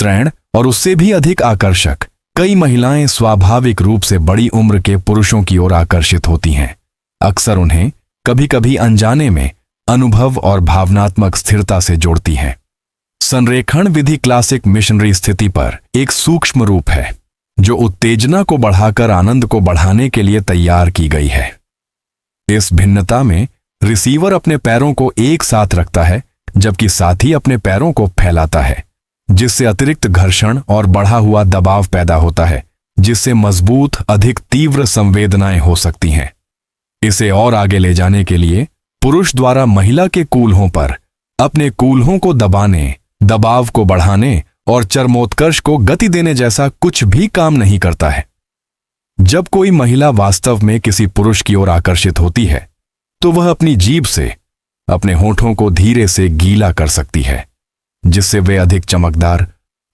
स्त्रैण और उससे भी अधिक आकर्षक कई महिलाएं स्वाभाविक रूप से बड़ी उम्र के पुरुषों की ओर आकर्षित होती हैं। अक्सर उन्हें कभी कभी अनजाने में अनुभव और भावनात्मक स्थिरता से जोड़ती हैं। संरेखण विधि क्लासिक मिशनरी स्थिति पर एक सूक्ष्म रूप है जो उत्तेजना को बढ़ाकर आनंद को बढ़ाने के लिए तैयार की गई है। इस भिन्नता में रिसीवर अपने पैरों को एक साथ रखता है जबकि साथी अपने पैरों को फैलाता है, जिससे अतिरिक्त घर्षण और बढ़ा हुआ दबाव पैदा होता है, जिससे मजबूत अधिक तीव्र संवेदनाएं हो सकती हैं। इसे और आगे ले जाने के लिए पुरुष द्वारा महिला के कूल्हों पर अपने कूल्हों को दबाने, दबाव को बढ़ाने और चरमोत्कर्ष को गति देने जैसा कुछ भी काम नहीं करता है। जब कोई महिला वास्तव में किसी पुरुष की ओर आकर्षित होती है तो वह अपनी जीभ से अपने होठों को धीरे से गीला कर सकती है, जिससे वे अधिक चमकदार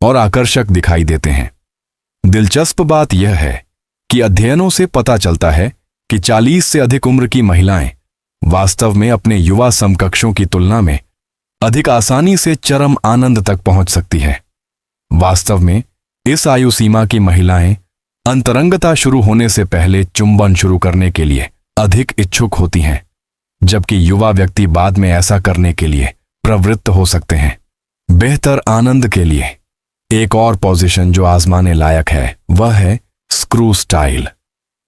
और आकर्षक दिखाई देते हैं। दिलचस्प बात यह है कि अध्ययनों से पता चलता है कि 40 से अधिक उम्र की महिलाएं वास्तव में अपने युवा समकक्षों की तुलना में अधिक आसानी से चरम आनंद तक पहुंच सकती है। वास्तव में इस आयु सीमा की महिलाएं अंतरंगता शुरू होने से पहले चुंबन शुरू करने के लिए अधिक इच्छुक होती हैं, जबकि युवा व्यक्ति बाद में ऐसा करने के लिए प्रवृत्त हो सकते हैं। बेहतर आनंद के लिए एक और पोजीशन जो आजमाने लायक है वह है स्क्रू स्टाइल।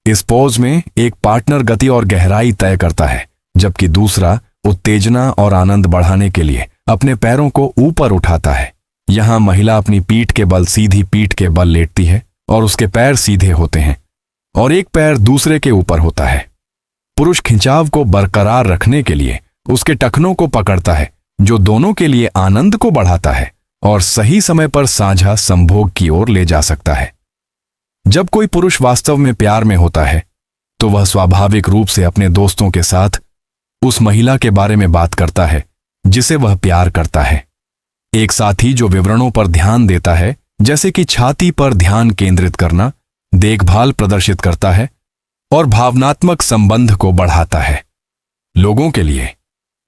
इस पोज में एक पार्टनर गति और गहराई तय करता है, जबकि दूसरा उत्तेजना और आनंद बढ़ाने के लिए अपने पैरों को ऊपर उठाता है। यहां महिला अपनी पीठ के बल सीधी पीठ के बल लेटती है और उसके पैर सीधे होते हैं और एक पैर दूसरे के ऊपर होता है। पुरुष खिंचाव को बरकरार रखने के लिए उसके टखनों को पकड़ता है, जो दोनों के लिए आनंद को बढ़ाता है और सही समय पर साझा संभोग की ओर ले जा सकता है। जब कोई पुरुष वास्तव में प्यार में होता है तो वह स्वाभाविक रूप से अपने दोस्तों के साथ उस महिला के बारे में बात करता है जिसे वह प्यार करता है। एक साथी जो विवरणों पर ध्यान देता है, जैसे कि छाती पर ध्यान केंद्रित करना, देखभाल प्रदर्शित करता है और भावनात्मक संबंध को बढ़ाता है। लोगों के लिए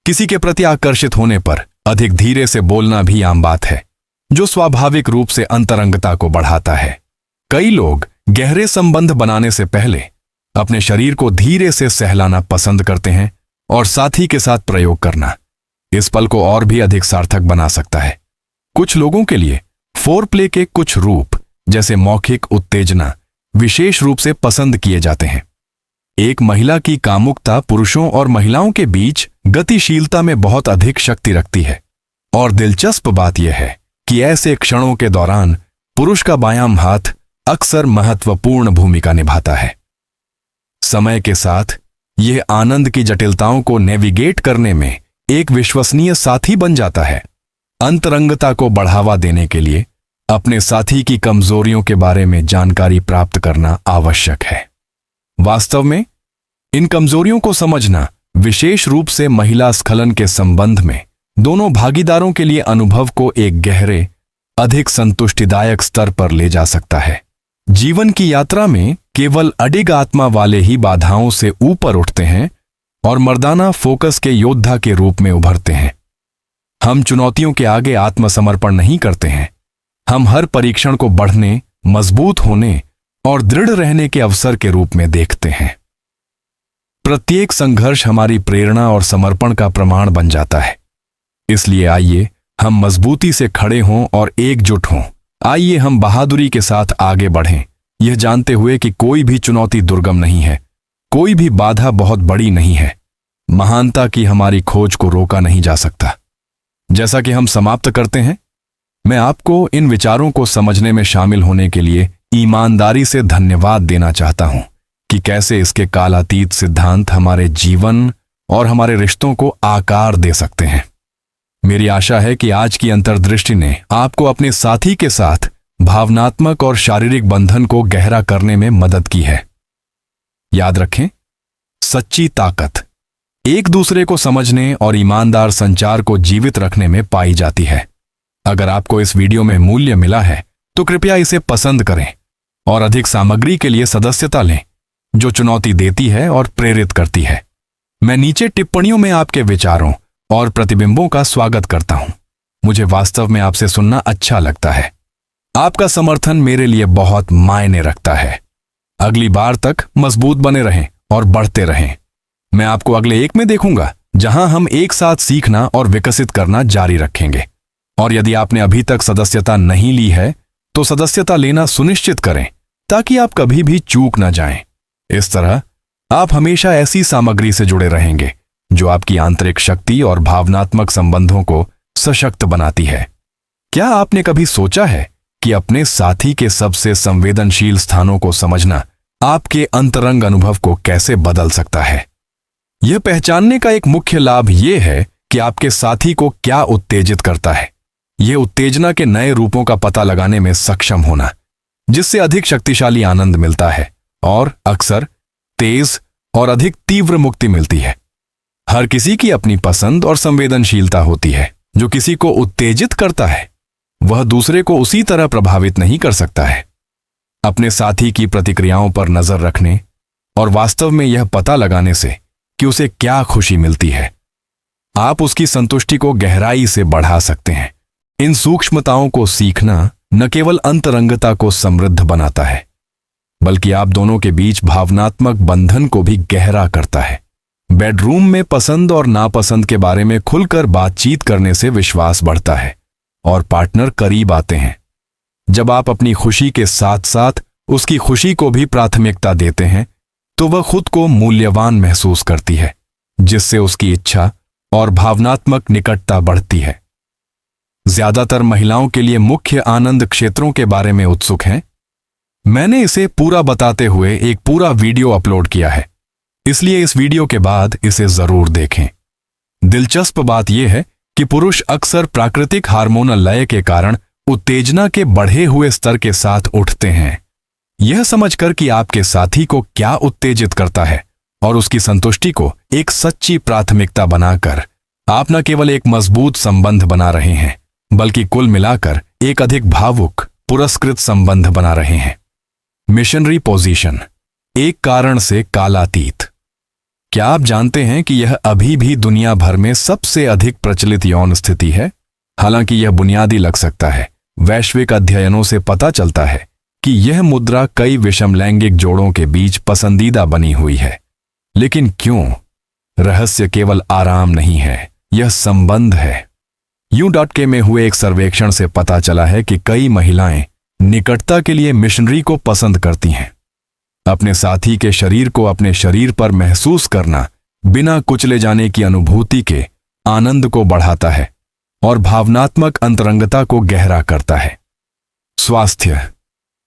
किसी के प्रति आकर्षित होने पर अधिक धीरे से बोलना भी आम बात है, जो स्वाभाविक रूप से अंतरंगता को बढ़ाता है। कई लोग गहरे संबंध बनाने से पहले अपने शरीर को धीरे से सहलाना पसंद करते हैं और साथी के साथ प्रयोग करना इस पल को और भी अधिक सार्थक बना सकता है। कुछ लोगों के लिए फोरप्ले के कुछ रूप, जैसे मौखिक उत्तेजना, विशेष रूप से पसंद किए जाते हैं। एक महिला की कामुकता पुरुषों और महिलाओं के बीच गतिशीलता में बहुत अधिक शक्ति रखती है और दिलचस्प बात यह है कि ऐसे क्षणों के दौरान पुरुष का बायां हाथ अक्सर महत्वपूर्ण भूमिका निभाता है। समय के साथ यह आनंद की जटिलताओं को नेविगेट करने में एक विश्वसनीय साथी बन जाता है। अंतरंगता को बढ़ावा देने के लिए अपने साथी की कमजोरियों के बारे में जानकारी प्राप्त करना आवश्यक है। वास्तव में इन कमजोरियों को समझना विशेष रूप से महिला स्खलन के संबंध में दोनों भागीदारों के लिए अनुभव को एक गहरे, अधिक संतुष्टिदायक स्तर पर ले जा सकता है। जीवन की यात्रा में केवल अडिग आत्मा वाले ही बाधाओं से ऊपर उठते हैं और मर्दाना फोकस के योद्धा के रूप में उभरते हैं। हम चुनौतियों के आगे आत्मसमर्पण नहीं करते हैं। हम हर परीक्षण को बढ़ने, मजबूत होने और दृढ़ रहने के अवसर के रूप में देखते हैं। प्रत्येक संघर्ष हमारी प्रेरणा और समर्पण का प्रमाण बन जाता है। इसलिए आइए हम मजबूती से खड़े हों और एकजुट हों। आइए हम बहादुरी के साथ आगे बढ़ें, यह जानते हुए कि कोई भी चुनौती दुर्गम नहीं है, कोई भी बाधा बहुत बड़ी नहीं है। महानता की हमारी खोज को रोका नहीं जा सकता। जैसा कि हम समाप्त करते हैं, मैं आपको इन विचारों को समझने में शामिल होने के लिए ईमानदारी से धन्यवाद देना चाहता हूं कि कैसे इसके कालातीत सिद्धांत हमारे जीवन और हमारे रिश्तों को आकार दे सकते हैं। मेरी आशा है कि आज की अंतर्दृष्टि ने आपको अपने साथी के साथ भावनात्मक और शारीरिक बंधन को गहरा करने में मदद की है। याद रखें, सच्ची ताकत एक दूसरे को समझने और ईमानदार संचार को जीवित रखने में पाई जाती है। अगर आपको इस वीडियो में मूल्य मिला है तो कृपया इसे पसंद करें और अधिक सामग्री के लिए सदस्यता लें, जो चुनौती देती है और प्रेरित करती है। मैं नीचे टिप्पणियों में आपके विचारों और प्रतिबिंबों का स्वागत करता हूं। मुझे वास्तव में आपसे सुनना अच्छा लगता है। आपका समर्थन मेरे लिए बहुत मायने रखता है। अगली बार तक मजबूत बने रहें और बढ़ते रहें। मैं आपको अगले एक में देखूंगा, जहां हम एक साथ सीखना और विकसित करना जारी रखेंगे। और यदि आपने अभी तक सदस्यता नहीं ली है तो सदस्यता लेना सुनिश्चित करें, ताकि आप कभी भी चूक न जाएं। इस तरह आप हमेशा ऐसी सामग्री से जुड़े रहेंगे जो आपकी आंतरिक शक्ति और भावनात्मक संबंधों को सशक्त बनाती है। क्या आपने कभी सोचा है कि अपने साथी के सबसे संवेदनशील स्थानों को समझना आपके अंतरंग अनुभव को कैसे बदल सकता है? यह पहचानने का एक मुख्य लाभ यह है कि आपके साथी को क्या उत्तेजित करता है। यह उत्तेजना के नए रूपों का पता लगाने में सक्षम होना, जिससे अधिक शक्तिशाली आनंद मिलता है और अक्सर तेज और अधिक तीव्र मुक्ति मिलती है। हर किसी की अपनी पसंद और संवेदनशीलता होती है। जो किसी को उत्तेजित करता है वह दूसरे को उसी तरह प्रभावित नहीं कर सकता है। अपने साथी की प्रतिक्रियाओं पर नजर रखने और वास्तव में यह पता लगाने से कि उसे क्या खुशी मिलती है, आप उसकी संतुष्टि को गहराई से बढ़ा सकते हैं। इन सूक्ष्मताओं को सीखना न केवल अंतरंगता को समृद्ध बनाता है, बल्कि आप दोनों के बीच भावनात्मक बंधन को भी गहरा करता है। बेडरूम में पसंद और नापसंद के बारे में खुलकर बातचीत करने से विश्वास बढ़ता है और पार्टनर करीब आते हैं। जब आप अपनी खुशी के साथ साथ उसकी खुशी को भी प्राथमिकता देते हैं तो वह खुद को मूल्यवान महसूस करती है, जिससे उसकी इच्छा और भावनात्मक निकटता बढ़ती है। ज्यादातर महिलाओं के लिए मुख्य आनंद क्षेत्रों के बारे में उत्सुक हैं। मैंने इसे पूरा बताते हुए एक पूरा वीडियो अपलोड किया है, इसलिए इस वीडियो के बाद इसे जरूर देखें। दिलचस्प बात यह है कि पुरुष अक्सर प्राकृतिक हार्मोनल लय के कारण उत्तेजना के बढ़े हुए स्तर के साथ उठते हैं। यह समझकर कि आपके साथी को क्या उत्तेजित करता है और उसकी संतुष्टि को एक सच्ची प्राथमिकता बनाकर आप न केवल एक मजबूत संबंध बना रहे हैं, बल्कि कुल मिलाकर एक अधिक भावुक, पुरस्कृत संबंध बना रहे हैं। मिशनरी पोजीशन, एक कारण से कालातीत। क्या आप जानते हैं कि यह अभी भी दुनिया भर में सबसे अधिक प्रचलित यौन स्थिति है? हालांकि यह बुनियादी लग सकता है, वैश्विक अध्ययनों से पता चलता है कि यह मुद्रा कई विषमलैंगिक जोड़ों के बीच पसंदीदा बनी हुई है। लेकिन क्यों? रहस्य केवल आराम नहीं है, यह संबंध है। U.K में हुए एक सर्वेक्षण से पता चला है कि कई महिलाएं निकटता के लिए मिशनरी को पसंद करती हैं। अपने साथी के शरीर को अपने शरीर पर महसूस करना बिना कुचले जाने की अनुभूति के आनंद को बढ़ाता है और भावनात्मक अंतरंगता को गहरा करता है। स्वास्थ्य,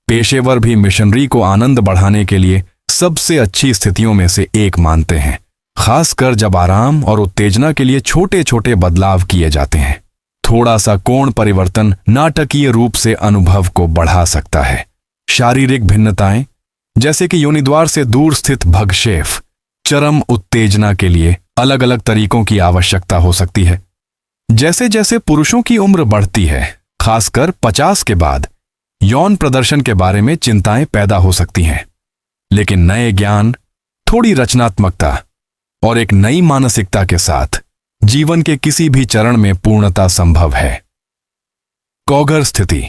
पेशेवर भी मिशनरी को आनंद बढ़ाने के लिए सबसे अच्छी स्थितियों में से एक मानते हैं, खासकर जब आराम और उत्तेजना के लिए छोटे छोटे बदलाव किए जाते हैं। थोड़ा सा कोण परिवर्तन नाटकीय रूप से अनुभव को बढ़ा सकता है। शारीरिक भिन्नताएं, जैसे कि योनिद्वार से दूर स्थित भगशेफ, चरम उत्तेजना के लिए अलग अलग तरीकों की आवश्यकता हो सकती है। जैसे जैसे पुरुषों की उम्र बढ़ती है, खासकर 50 के बाद, यौन प्रदर्शन के बारे में चिंताएं पैदा हो सकती हैं। लेकिन नए ज्ञान, थोड़ी रचनात्मकता और एक नई मानसिकता के साथ जीवन के किसी भी चरण में पूर्णता संभव है। कॉगर स्थिति,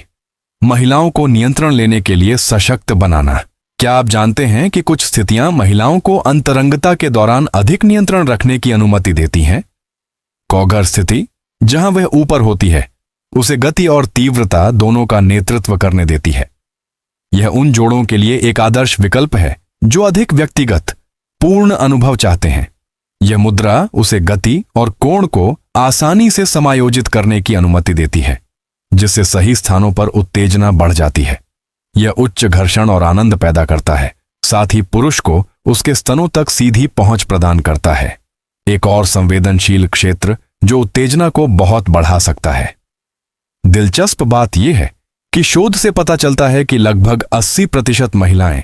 महिलाओं को नियंत्रण लेने के लिए सशक्त बनाना। क्या आप जानते हैं कि कुछ स्थितियां महिलाओं को अंतरंगता के दौरान अधिक नियंत्रण रखने की अनुमति देती हैं? कॉगर स्थिति, जहां वह ऊपर होती है, उसे गति और तीव्रता दोनों का नेतृत्व करने देती है। यह उन जोड़ों के लिए एक आदर्श विकल्प है जो अधिक व्यक्तिगत, पूर्ण अनुभव चाहते हैं। यह मुद्रा उसे गति और कोण को आसानी से समायोजित करने की अनुमति देती है, जिससे सही स्थानों पर उत्तेजना बढ़ जाती है। यह उच्च घर्षण और आनंद पैदा करता है, साथ ही पुरुष को उसके स्तनों तक सीधी पहुंच प्रदान करता है, एक और संवेदनशील क्षेत्र जो उत्तेजना को बहुत बढ़ा सकता है। दिलचस्प बात यह है कि शोध से पता चलता है कि लगभग 80% महिलाएं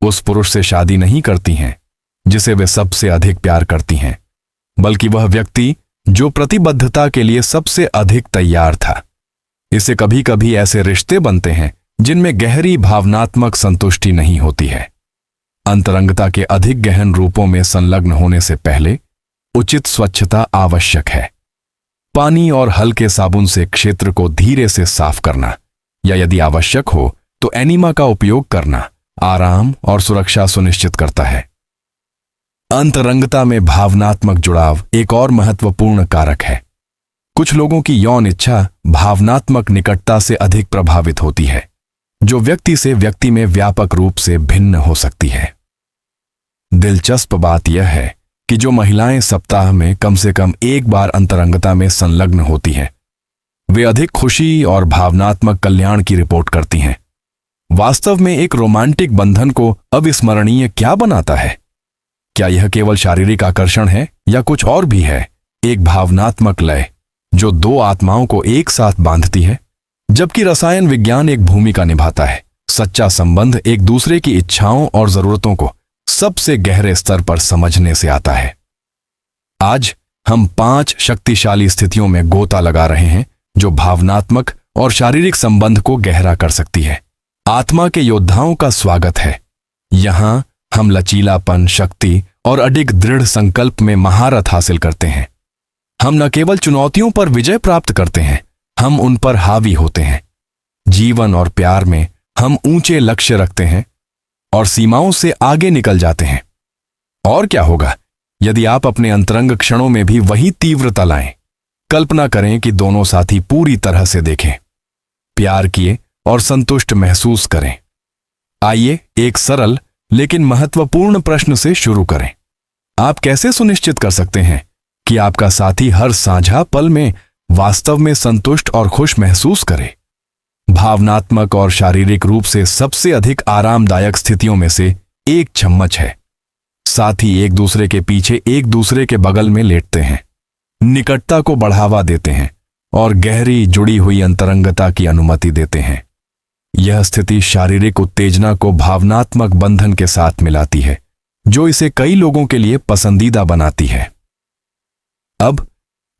उस पुरुष से शादी नहीं करती हैं जिसे वे सबसे अधिक प्यार करती हैं, बल्कि वह व्यक्ति जो प्रतिबद्धता के लिए सबसे अधिक तैयार था। इससे कभी कभी ऐसे रिश्ते बनते हैं जिनमें गहरी भावनात्मक संतुष्टि नहीं होती है। अंतरंगता के अधिक गहन रूपों में संलग्न होने से पहले उचित स्वच्छता आवश्यक है। पानी और हल्के साबुन से क्षेत्र को धीरे से साफ करना या यदि आवश्यक हो तो एनिमा का उपयोग करना आराम और सुरक्षा सुनिश्चित करता है। अंतरंगता में भावनात्मक जुड़ाव एक और महत्वपूर्ण कारक है। कुछ लोगों की यौन इच्छा भावनात्मक निकटता से अधिक प्रभावित होती है, जो व्यक्ति से व्यक्ति में व्यापक रूप से भिन्न हो सकती है। दिलचस्प बात यह है कि जो महिलाएं सप्ताह में कम से कम एक बार अंतरंगता में संलग्न होती हैं, वे अधिक खुशी और भावनात्मक कल्याण की रिपोर्ट करती हैं। वास्तव में एक रोमांटिक बंधन को अविस्मरणीय क्या बनाता है? क्या यह केवल शारीरिक आकर्षण है या कुछ और भी है? एक भावनात्मक लय जो दो आत्माओं को एक साथ बांधती है, जबकि रसायन विज्ञान एक भूमिका निभाता है। सच्चा संबंध एक दूसरे की इच्छाओं और जरूरतों को सबसे गहरे स्तर पर समझने से आता है। आज हम 5 शक्तिशाली स्थितियों में गोता लगा रहे हैं जो भावनात्मक और शारीरिक संबंध को गहरा कर सकती है। आत्मा के योद्धाओं का स्वागत है। यहां हम लचीलापन, शक्ति और अडिग दृढ़ संकल्प में महारत हासिल करते हैं। हम न केवल चुनौतियों पर विजय प्राप्त करते हैं, हम उन पर हावी होते हैं। जीवन और प्यार में हम ऊंचे लक्ष्य रखते हैं और सीमाओं से आगे निकल जाते हैं। और क्या होगा यदि आप अपने अंतरंग क्षणों में भी वही तीव्रता लाएं? कल्पना करें कि दोनों साथी पूरी तरह से देखें, प्यार किए और संतुष्ट महसूस करें। आइए एक सरल लेकिन महत्वपूर्ण प्रश्न से शुरू करें। आप कैसे सुनिश्चित कर सकते हैं कि आपका साथी हर साझा पल में वास्तव में संतुष्ट और खुश महसूस करे? भावनात्मक और शारीरिक रूप से सबसे अधिक आरामदायक स्थितियों में से एक चम्मच है। साथी एक दूसरे के पीछे एक दूसरे के बगल में लेटते हैं, निकटता को बढ़ावा देते हैं और गहरी जुड़ी हुई अंतरंगता की अनुमति देते हैं। यह स्थिति शारीरिक उत्तेजना को भावनात्मक बंधन के साथ मिलाती है, जो इसे कई लोगों के लिए पसंदीदा बनाती है। अब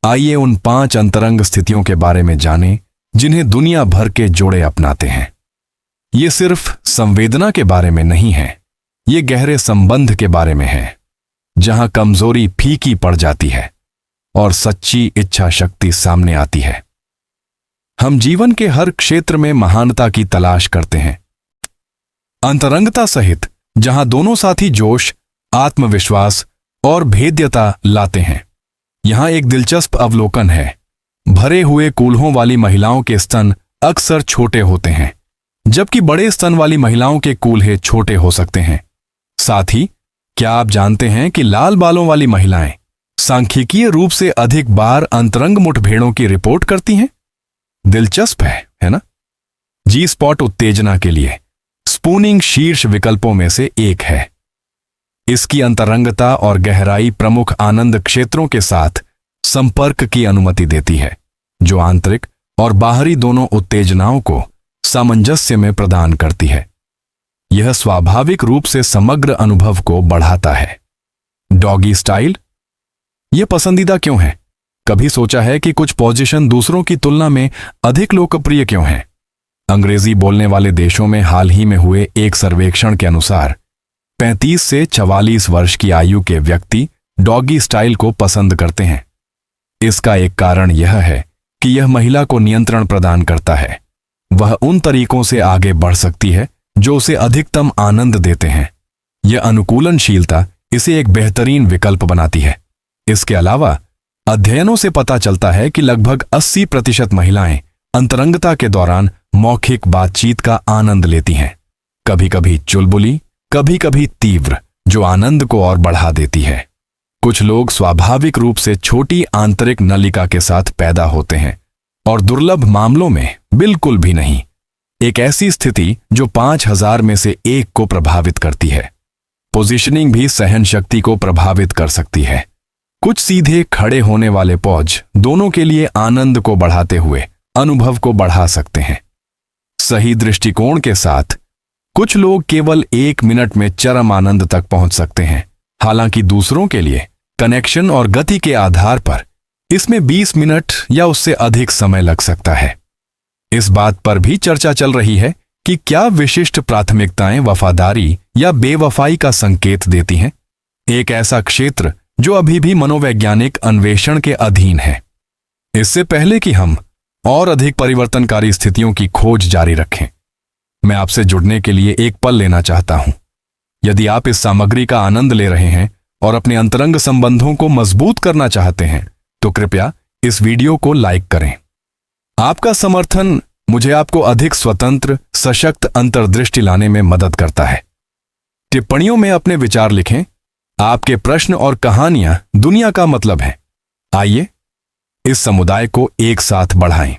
आइए उन 5 अंतरंग स्थितियों के बारे में जानें जिन्हें दुनिया भर के जोड़े अपनाते हैं। ये सिर्फ संवेदना के बारे में नहीं है, ये गहरे संबंध के बारे में है, जहां कमजोरी फीकी पड़ जाती है और सच्ची इच्छा शक्ति सामने आती है। हम जीवन के हर क्षेत्र में महानता की तलाश करते हैं। अंतरंगता सहित जहां दोनों साथी जोश, आत्मविश्वास और भेद्यता लाते हैं। यहां एक दिलचस्प अवलोकन है। भरे हुए कूल्हों वाली महिलाओं के स्तन अक्सर छोटे होते हैं, जबकि बड़े स्तन वाली महिलाओं के कूल्हे छोटे हो सकते हैं। साथ ही क्या आप जानते हैं कि लाल बालों वाली महिलाएं सांख्यिकीय रूप से अधिक बार अंतरंग मुठभेड़ों की रिपोर्ट करती हैं? दिलचस्प है ना? जी स्पॉट उत्तेजना के लिए स्पूनिंग शीर्ष विकल्पों में से एक है। इसकी अंतरंगता और गहराई प्रमुख आनंद क्षेत्रों के साथ संपर्क की अनुमति देती है, जो आंतरिक और बाहरी दोनों उत्तेजनाओं को सामंजस्य में प्रदान करती है। यह स्वाभाविक रूप से समग्र अनुभव को बढ़ाता है। डॉगी स्टाइल यह पसंदीदा क्यों है? कभी सोचा है कि कुछ पोजीशन दूसरों की तुलना में अधिक लोकप्रिय क्यों हैं? अंग्रेजी बोलने वाले देशों में हाल ही में हुए एक सर्वेक्षण के अनुसार 35 से 44 वर्ष की आयु के व्यक्ति डॉगी स्टाइल को पसंद करते हैं। इसका एक कारण यह है कि यह महिला को नियंत्रण प्रदान करता है। वह उन तरीकों से आगे बढ़ सकती है जो उसे अधिकतम आनंद देते हैं। यह अनुकूलनशीलता इसे एक बेहतरीन विकल्प बनाती है। इसके अलावा अध्ययनों से पता चलता है कि लगभग 80% महिलाएं अंतरंगता के दौरान मौखिक बातचीत का आनंद लेती हैं, कभी कभी चुलबुली, कभी कभी तीव्र, जो आनंद को और बढ़ा देती है। कुछ लोग स्वाभाविक रूप से छोटी आंतरिक नलिका के साथ पैदा होते हैं और दुर्लभ मामलों में बिल्कुल भी नहीं। एक ऐसी स्थिति जो 5000 में से 1 को प्रभावित करती है। पोजीशनिंग भी सहन शक्ति को प्रभावित कर सकती है। कुछ सीधे खड़े होने वाले पॉज दोनों के लिए आनंद को बढ़ाते हुए अनुभव को बढ़ा सकते हैं। सही दृष्टिकोण के साथ कुछ लोग केवल 1 मिनट में चरम आनंद तक पहुंच सकते हैं, हालांकि दूसरों के लिए कनेक्शन और गति के आधार पर इसमें 20 मिनट या उससे अधिक समय लग सकता है। इस बात पर भी चर्चा चल रही है कि क्या विशिष्ट प्राथमिकताएं वफादारी या बेवफाई का संकेत देती हैं, एक ऐसा क्षेत्र जो अभी भी मनोवैज्ञानिक अन्वेषण के अधीन है। इससे पहले कि हम और अधिक परिवर्तनकारी स्थितियों की खोज जारी रखें। मैं आपसे जुड़ने के लिए एक पल लेना चाहता हूं। यदि आप इस सामग्री का आनंद ले रहे हैं और अपने अंतरंग संबंधों को मजबूत करना चाहते हैं तो कृपया इस वीडियो को लाइक करें। आपका समर्थन मुझे आपको अधिक स्वतंत्र, सशक्त अंतर्दृष्टि लाने में मदद करता है। टिप्पणियों में अपने विचार लिखें। आपके प्रश्न और कहानियां दुनिया का मतलब है। आइए इस समुदाय को एक साथ बढ़ाएं।